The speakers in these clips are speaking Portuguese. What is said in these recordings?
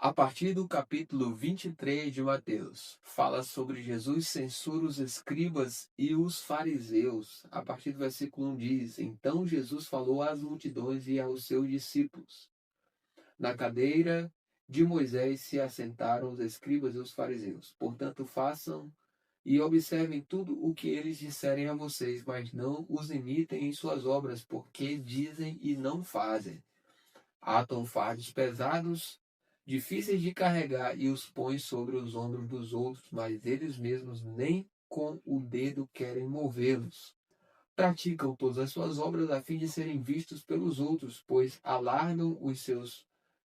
A partir do capítulo 23 de Mateus, fala sobre Jesus censura os escribas e os fariseus. A partir do versículo 1 diz: Então Jesus falou às multidões e aos seus discípulos. Na cadeira de Moisés se assentaram os escribas e os fariseus. Portanto, façam e observem tudo o que eles disserem a vocês, mas não os imitem em suas obras, porque dizem e não fazem. Atam fardos pesados, difíceis de carregar, e os põem sobre os ombros dos outros, mas eles mesmos nem com o dedo querem movê-los. Praticam todas as suas obras a fim de serem vistos pelos outros, pois alargam os seus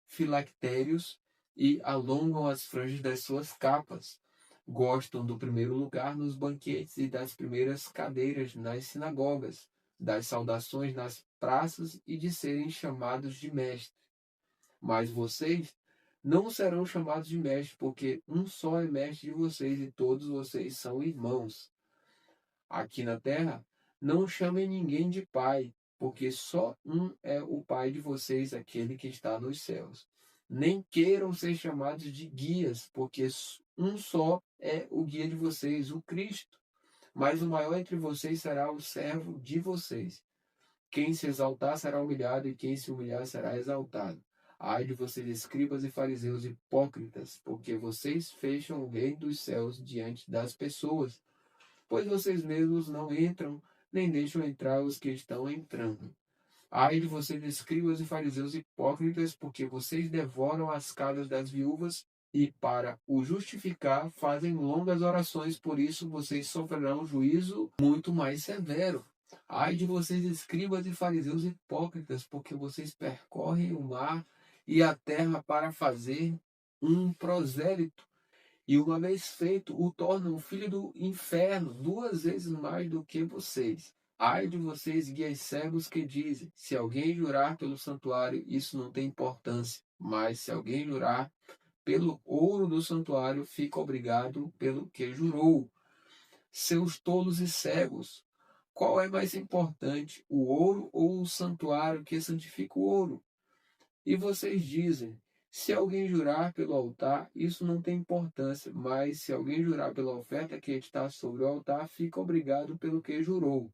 filactérios e alongam as franjas das suas capas. Gostam do primeiro lugar nos banquetes e das primeiras cadeiras nas sinagogas, das saudações nas praças e de serem chamados de mestre. Mas vocês não serão chamados de mestre, porque um só é mestre de vocês e todos vocês são irmãos. Aqui na terra, não chamem ninguém de pai, porque só um é o pai de vocês, aquele que está nos céus. Nem queiram ser chamados de guias, porque um só é o guia de vocês, o Cristo. Mas o maior entre vocês será o servo de vocês. Quem se exaltar será humilhado, e quem se humilhar será exaltado. Ai de vocês, escribas e fariseus hipócritas, porque vocês fecham o reino dos céus diante das pessoas, pois vocês mesmos não entram, nem deixam entrar os que estão entrando. Ai de vocês, escribas e fariseus hipócritas, porque vocês devoram as casas das viúvas e, para o justificar, fazem longas orações, por isso vocês sofrerão juízo muito mais severo. Ai de vocês, escribas e fariseus hipócritas, porque vocês percorrem o mar e a terra para fazer um prosélito, e uma vez feito, o tornam filho do inferno, duas vezes mais do que vocês. Ai de vocês, guias cegos, que dizem: se alguém jurar pelo santuário, isso não tem importância. Mas se alguém jurar pelo ouro do santuário, fica obrigado pelo que jurou. Seus tolos e cegos, qual é mais importante, o ouro ou o santuário que santifica o ouro? E vocês dizem: se alguém jurar pelo altar, isso não tem importância, mas se alguém jurar pela oferta que está sobre o altar, fica obrigado pelo que jurou.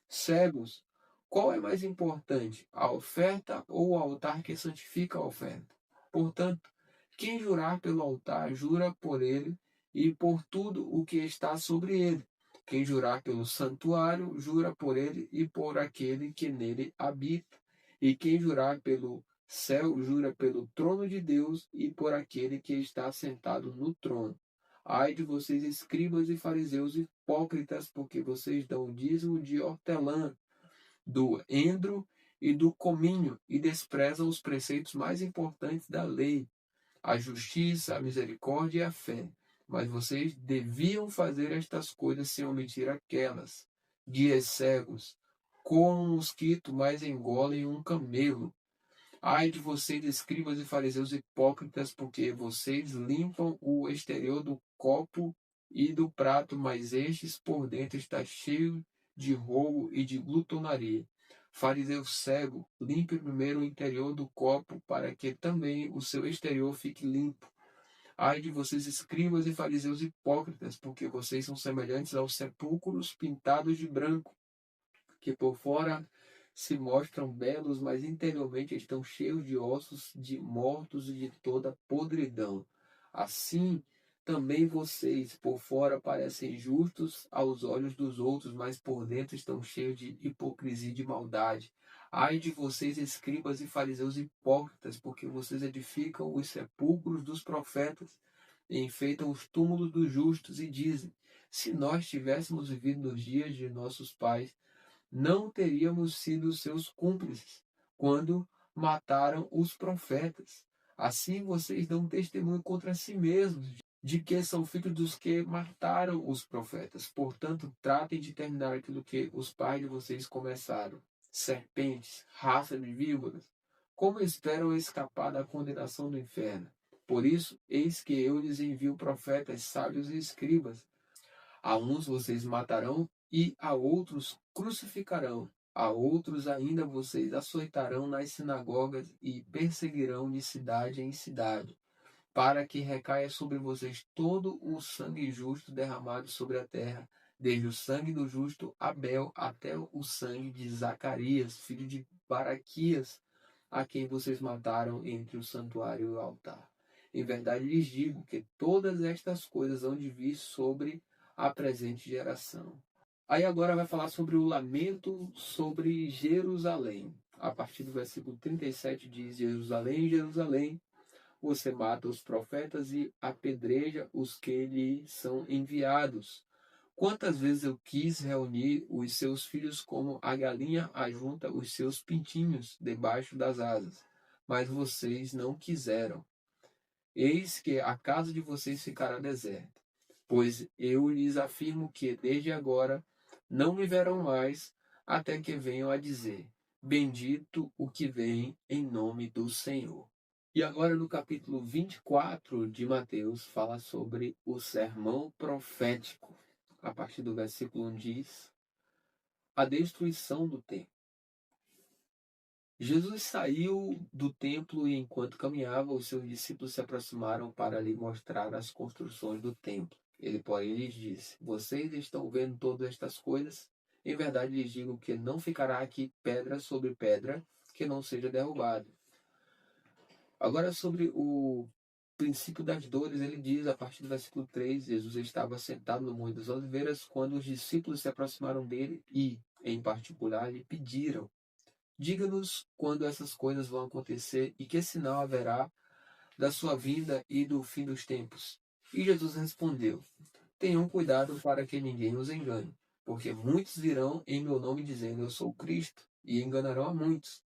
Cegos, qual é mais importante, a oferta ou o altar que santifica a oferta? Portanto, quem jurar pelo altar, jura por ele e por tudo o que está sobre ele. Quem jurar pelo santuário, jura por ele e por aquele que nele habita. E quem jurar pelo céu, jura pelo trono de Deus e por aquele que está sentado no trono. Ai de vocês, escribas e fariseus hipócritas, porque vocês dão o dízimo de hortelã, do endro e do cominho, e desprezam os preceitos mais importantes da lei, a justiça, a misericórdia e a fé. Mas vocês deviam fazer estas coisas sem omitir aquelas. Guias cegos, coam um mosquito, mas engolem um camelo. Ai de vocês, escribas e fariseus hipócritas, porque vocês limpam o exterior do copo e do prato, mas estes por dentro está cheio de roubo e de glutonaria. Fariseu cego, limpe primeiro o interior do copo, para que também o seu exterior fique limpo. Ai de vocês, escribas e fariseus hipócritas, porque vocês são semelhantes aos sepulcros pintados de branco, que por fora se mostram belos, mas interiormente estão cheios de ossos de mortos e de toda podridão. Assim, também vocês, por fora, parecem justos aos olhos dos outros, mas por dentro estão cheios de hipocrisia e de maldade. Ai de vocês, escribas e fariseus hipócritas, porque vocês edificam os sepulcros dos profetas e enfeitam os túmulos dos justos e dizem: se nós tivéssemos vivido nos dias de nossos pais, não teríamos sido seus cúmplices quando mataram os profetas. Assim vocês dão testemunho contra si mesmos de que são filhos dos que mataram os profetas. Portanto, tratem de terminar aquilo que os pais de vocês começaram. Serpentes, raça de víboras, como esperam escapar da condenação do inferno? Por isso, eis que eu lhes envio profetas, sábios e escribas. A uns vocês matarão e a outros crucificarão. A outros ainda vocês açoitarão nas sinagogas e perseguirão de cidade em cidade, para que recaia sobre vocês todo o sangue justo derramado sobre a terra, desde o sangue do justo Abel até o sangue de Zacarias, filho de Baraquias, a quem vocês mataram entre o santuário e o altar. Em verdade lhes digo que todas estas coisas hão de vir sobre a presente geração. Aí agora vai falar sobre o lamento sobre Jerusalém. A partir do versículo 37 diz: Jerusalém, Jerusalém, você mata os profetas e apedreja os que lhe são enviados. Quantas vezes eu quis reunir os seus filhos como a galinha ajunta os seus pintinhos debaixo das asas, mas vocês não quiseram. Eis que a casa de vocês ficará deserta, pois eu lhes afirmo que desde agora não me verão mais, até que venham a dizer: Bendito o que vem em nome do Senhor. E agora no capítulo 24 de Mateus fala sobre o sermão profético. A partir do versículo 1 diz: a destruição do templo. Jesus saiu do templo e, enquanto caminhava, os seus discípulos se aproximaram para lhe mostrar as construções do templo. Ele, porém, lhes disse: Vocês estão vendo todas estas coisas? Em verdade lhes digo que não ficará aqui pedra sobre pedra que não seja derrubada. Agora, sobre o princípio das dores, ele diz, a partir do versículo 3, Jesus estava sentado no Monte das Oliveiras quando os discípulos se aproximaram dele e, em particular, lhe pediram: Diga-nos quando essas coisas vão acontecer e que sinal haverá da sua vinda e do fim dos tempos. E Jesus respondeu: Tenham cuidado para que ninguém os engane, porque muitos virão em meu nome dizendo: Eu sou Cristo, e enganarão a muitos.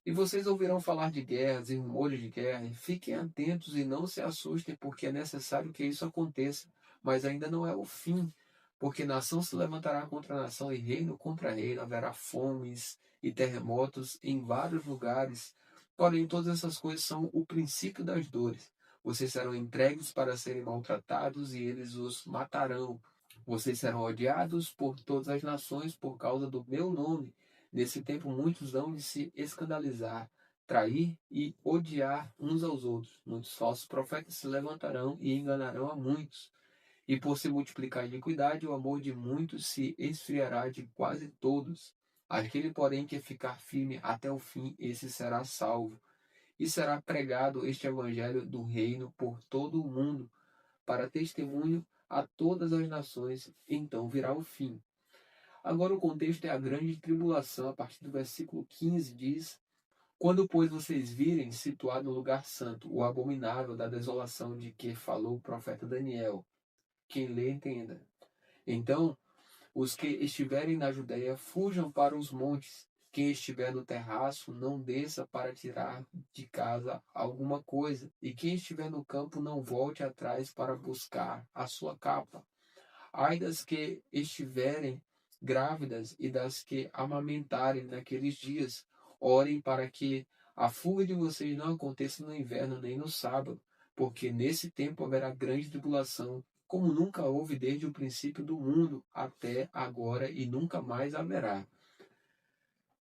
E vocês ouvirão falar de guerras e rumores de guerra, e fiquem atentos e não se assustem, porque é necessário que isso aconteça, mas ainda não é o fim, porque nação se levantará contra nação e reino contra reino, haverá fomes e terremotos em vários lugares. Porém, todas essas coisas são o princípio das dores. Vocês serão entregues para serem maltratados e eles os matarão. Vocês serão odiados por todas as nações por causa do meu nome. Nesse tempo, muitos hão de se escandalizar, trair e odiar uns aos outros. Muitos falsos profetas se levantarão e enganarão a muitos. E por se multiplicar a iniquidade, o amor de muitos se esfriará de quase todos. Aquele, porém, que ficar firme até o fim, esse será salvo. E será pregado este evangelho do reino por todo o mundo, para testemunho a todas as nações. Então virá o fim. Agora o contexto é a grande tribulação. A partir do versículo 15 diz: Quando, pois, vocês virem situado no lugar santo o abominável da desolação de que falou o profeta Daniel, quem lê entenda. Então, os que estiverem na Judéia fujam para os montes. Quem estiver no terraço não desça para tirar de casa alguma coisa. E quem estiver no campo não volte atrás para buscar a sua capa. Ai das que estiverem grávidas e das que amamentarem naqueles dias. Orem para que a fuga de vocês não aconteça no inverno nem no sábado, porque nesse tempo haverá grande tribulação, como nunca houve desde o princípio do mundo até agora e nunca mais haverá.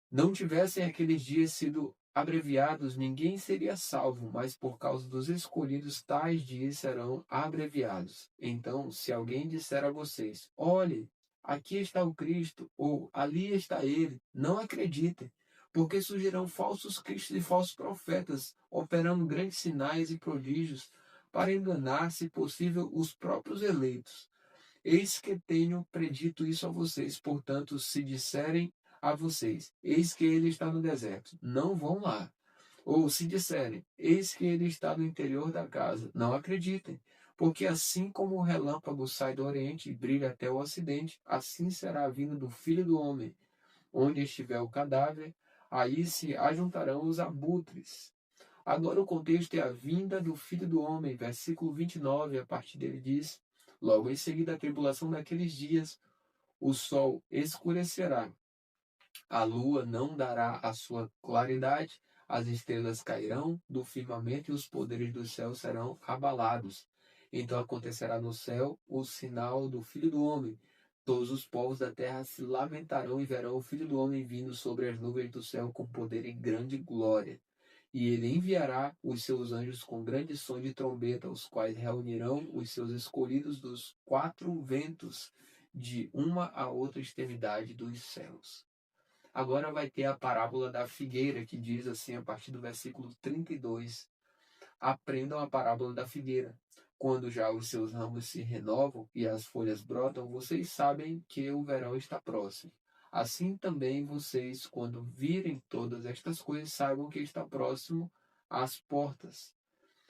Não tivessem aqueles dias sido abreviados, ninguém seria salvo, mas por causa dos escolhidos, tais dias serão abreviados. Então, se alguém disser a vocês: Olhe, aqui está o Cristo, ou ali está ele, não acreditem, porque surgirão falsos cristos e falsos profetas, operando grandes sinais e prodígios, para enganar, se possível, os próprios eleitos. Eis que tenho predito isso a vocês, portanto, se disserem a vocês: Eis que ele está no deserto, não vão lá. Ou se disserem: Eis que ele está no interior da casa, não acreditem. Porque assim como o relâmpago sai do oriente e brilha até o ocidente, assim será a vinda do Filho do Homem. Onde estiver o cadáver, aí se ajuntarão os abutres. Agora o contexto é a vinda do Filho do Homem, versículo 29, a partir dele diz: Logo em seguida a tribulação daqueles dias, o sol escurecerá, a lua não dará a sua claridade, as estrelas cairão do firmamento e os poderes do céu serão abalados. Então acontecerá no céu o sinal do Filho do Homem. Todos os povos da terra se lamentarão e verão o Filho do Homem vindo sobre as nuvens do céu com poder e grande glória. E ele enviará os seus anjos com grande som de trombeta, os quais reunirão os seus escolhidos dos quatro ventos, de uma a outra extremidade dos céus. Agora vai ter a parábola da figueira, que diz assim, a partir do versículo 32: Aprendam a parábola da figueira. Quando já os seus ramos se renovam e as folhas brotam, vocês sabem que o verão está próximo. Assim também vocês, quando virem todas estas coisas, saibam que está próximo às portas.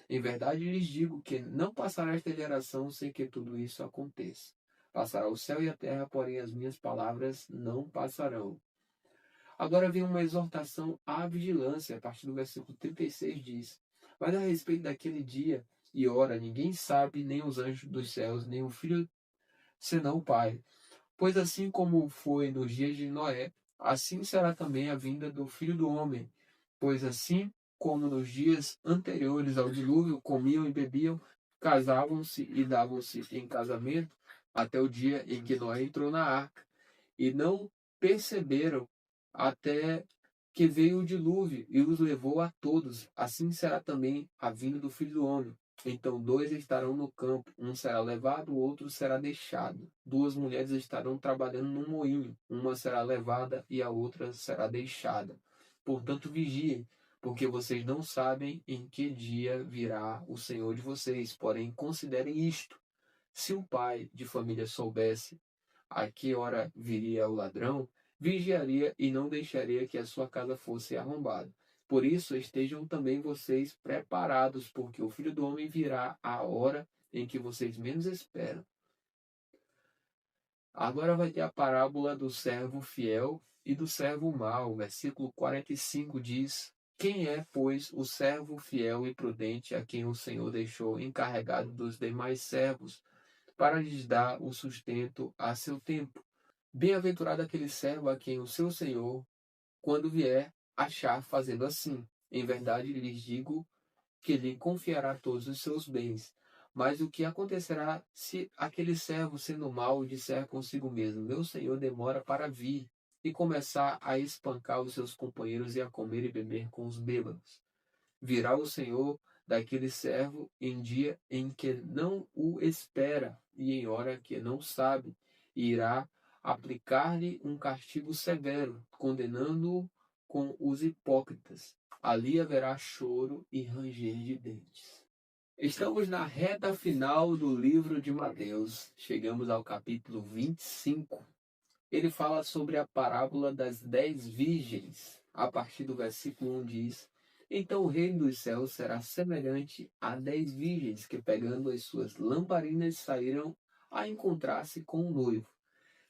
Em verdade lhes digo que não passará esta geração sem que tudo isso aconteça. Passará o céu e a terra, porém as minhas palavras não passarão. Agora vem uma exortação à vigilância, a partir do versículo 36 diz: Mas a respeito daquele dia e hora, ninguém sabe, nem os anjos dos céus, nem o Filho, senão o Pai. Pois assim como foi nos dias de Noé, assim será também a vinda do Filho do Homem. Pois assim como nos dias anteriores ao dilúvio, comiam e bebiam, casavam-se e davam-se em casamento, até o dia em que Noé entrou na arca, e não perceberam até que veio o dilúvio e os levou a todos. Assim será também a vinda do Filho do Homem. Então dois estarão no campo, um será levado, o outro será deixado. Duas mulheres estarão trabalhando no moinho, uma será levada e a outra será deixada. Portanto, vigiem, porque vocês não sabem em que dia virá o Senhor de vocês. Porém, considerem isto: se o pai de família soubesse a que hora viria o ladrão, vigiaria e não deixaria que a sua casa fosse arrombada. Por isso, estejam também vocês preparados, porque o Filho do Homem virá à hora em que vocês menos esperam. Agora vai ter a parábola do servo fiel e do servo mau. Versículo 45 diz: Quem é, pois, o servo fiel e prudente a quem o Senhor deixou encarregado dos demais servos para lhes dar o sustento a seu tempo? Bem-aventurado aquele servo a quem o seu senhor, quando vier, achar fazendo assim. Em verdade lhes digo que lhe confiará todos os seus bens. Mas o que acontecerá se aquele servo, sendo mau, disser consigo mesmo: Meu senhor demora para vir, e começar a espancar os seus companheiros e a comer e beber com os bêbados? Virá o senhor daquele servo em dia em que não o espera e em hora que não sabe, e irá aplicar-lhe um castigo severo, condenando-o com os hipócritas. Ali haverá choro e ranger de dentes. Estamos na reta final do livro de Mateus. Chegamos ao capítulo 25. Ele fala sobre a parábola das 10 virgens. A partir do versículo 1 diz: Então o reino dos céus será semelhante a 10 virgens que, pegando as suas lamparinas, saíram a encontrar-se com o noivo.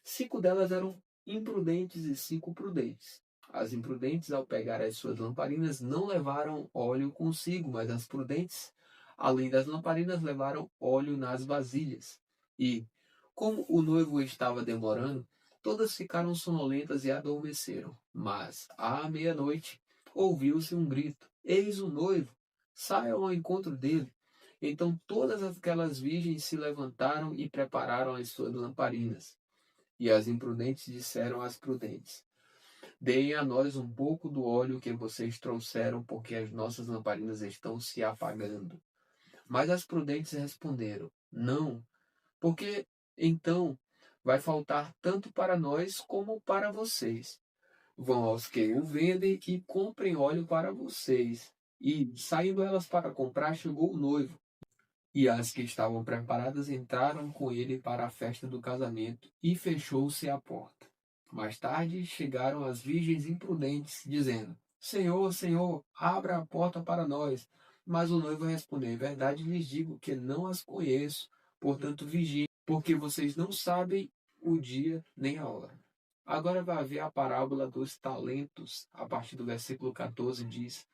5 delas eram imprudentes e 5 prudentes. As imprudentes, ao pegar as suas lamparinas, não levaram óleo consigo, mas as prudentes, além das lamparinas, levaram óleo nas vasilhas. E, como o noivo estava demorando, todas ficaram sonolentas e adormeceram. Mas, à meia-noite, ouviu-se um grito: Eis o noivo! Saiam ao encontro dele. Então todas aquelas virgens se levantaram e prepararam as suas lamparinas. E as imprudentes disseram às prudentes: Deem a nós um pouco do óleo que vocês trouxeram, porque as nossas lamparinas estão se apagando. Mas as prudentes responderam: Não, porque então vai faltar tanto para nós como para vocês. Vão aos que o vendem e comprem óleo para vocês. E, saindo elas para comprar, chegou o noivo. E as que estavam preparadas entraram com ele para a festa do casamento, e fechou-se a porta. Mais tarde chegaram as virgens imprudentes, dizendo: Senhor, Senhor, abra a porta para nós. Mas o noivo respondeu: Em verdade lhes digo que não as conheço, portanto vigiem, porque vocês não sabem o dia nem a hora. Agora vai haver a parábola dos talentos. A partir do versículo 14 diz: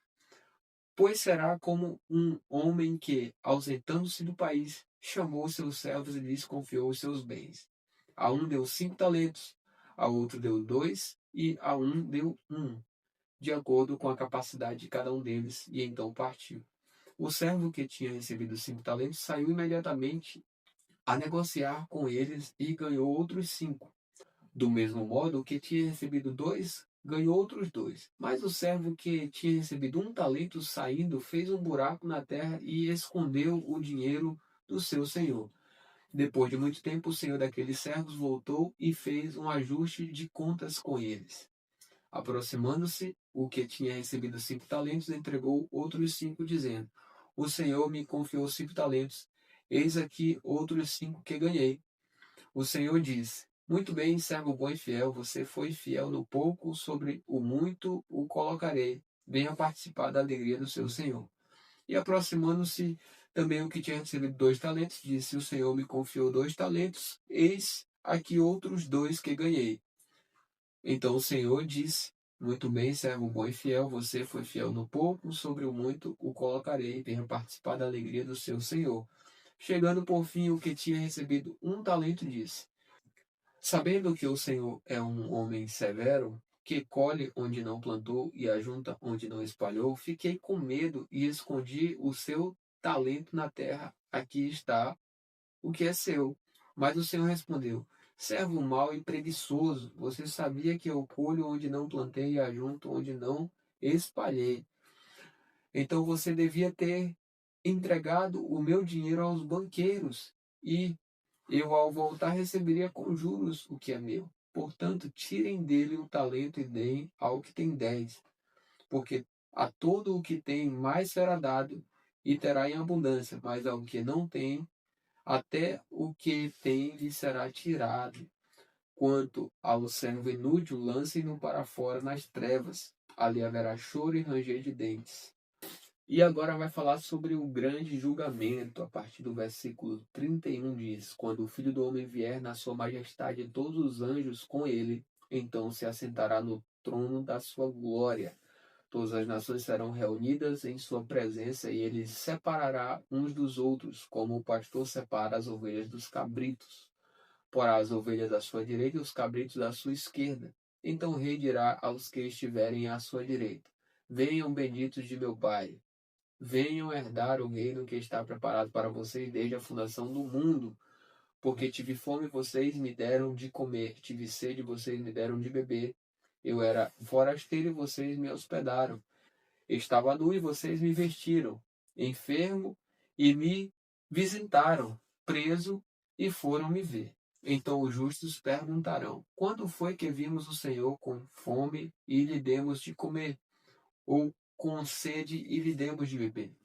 Pois será como um homem que, ausentando-se do país, chamou seus servos e lhes confiou os seus bens. A um deu 5 talentos, a outro deu 2 e a um deu 1, de acordo com a capacidade de cada um deles, e então partiu. O servo que tinha recebido 5 talentos saiu imediatamente a negociar com eles e ganhou outros 5. Do mesmo modo, o que tinha recebido 2 ganhou outros 2. Mas o servo que tinha recebido 1 talento, saindo, fez um buraco na terra e escondeu o dinheiro do seu senhor. Depois de muito tempo, o senhor daqueles servos voltou e fez um ajuste de contas com eles. Aproximando-se, o que tinha recebido 5 talentos entregou outros 5, dizendo: O senhor me confiou 5 talentos, eis aqui outros 5 que ganhei. O senhor disse: Muito bem, servo bom e fiel, você foi fiel no pouco, sobre o muito o colocarei. Venha participar da alegria do seu senhor. E aproximando-se também o que tinha recebido 2 talentos, disse: O senhor me confiou 2 talentos, eis aqui outros 2 que ganhei. Então o senhor disse: Muito bem, servo bom e fiel, você foi fiel no pouco, sobre o muito o colocarei. Venha participar da alegria do seu senhor. Chegando por fim o que tinha recebido 1 talento, disse: Sabendo que o Senhor é um homem severo, que colhe onde não plantou e ajunta onde não espalhou, fiquei com medo e escondi o seu talento na terra. Aqui está o que é seu. Mas o Senhor respondeu: Servo mau e preguiçoso, você sabia que eu colho onde não plantei e ajunto onde não espalhei. Então você devia ter entregado o meu dinheiro aos banqueiros, e eu, ao voltar, receberia com juros o que é meu. Portanto, tirem dele o talento e deem ao que tem 10, porque a todo o que tem mais será dado e terá em abundância, mas ao que não tem, até o que tem lhe será tirado. Quanto ao servo inútil, lancem-no para fora nas trevas, ali haverá choro e ranger de dentes. E agora vai falar sobre o grande julgamento. A partir do versículo 31 diz: Quando o Filho do Homem vier na sua majestade e todos os anjos com ele, então se assentará no trono da sua glória. Todas as nações serão reunidas em sua presença e ele separará uns dos outros, como o pastor separa as ovelhas dos cabritos. Porá as ovelhas à sua direita e os cabritos à sua esquerda. Então o rei dirá aos que estiverem à sua direita: Venham benditos de meu Pai, venham herdar o reino que está preparado para vocês desde a fundação do mundo. Porque tive fome e vocês me deram de comer, tive sede e vocês me deram de beber. Eu era forasteiro e vocês me hospedaram. Estava nu e vocês me vestiram. Enfermo e me visitaram. Preso e foram me ver. Então os justos perguntarão: Quando foi que vimos o Senhor com fome e lhe demos de comer? Ou com sede e lhe demos de beber?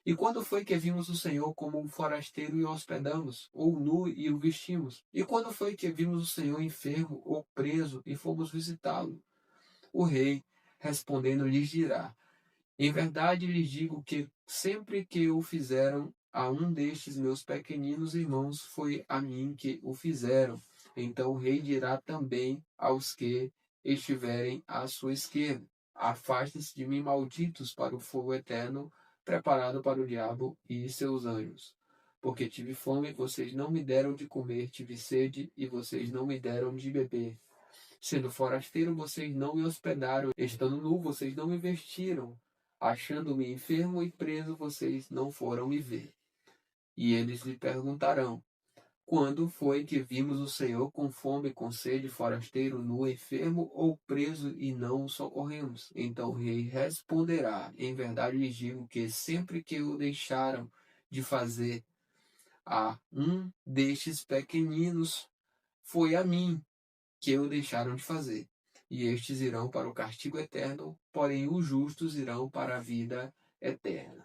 E quando foi que vimos o Senhor como um forasteiro e o hospedamos, ou nu e o vestimos? E quando foi que vimos o Senhor enfermo ou preso e fomos visitá-lo? O rei, respondendo, lhes dirá: Em verdade lhes digo que sempre que o fizeram a um destes meus pequeninos irmãos, foi a mim que o fizeram. Então o rei dirá também aos que estiverem à sua esquerda: Afastem-se de mim, malditos, para o fogo eterno, preparado para o diabo e seus anjos. Porque tive fome e vocês não me deram de comer, tive sede e vocês não me deram de beber. Sendo forasteiro, vocês não me hospedaram, estando nu, vocês não me vestiram. Achando-me enfermo e preso, vocês não foram me ver. E eles lhe perguntarão: Quando foi que vimos o Senhor com fome, com sede, forasteiro, nu, enfermo ou preso e não o socorremos? Então o rei responderá: Em verdade lhes digo que sempre que o deixaram de fazer a um destes pequeninos, foi a mim que o deixaram de fazer. E estes irão para o castigo eterno, porém os justos irão para a vida eterna.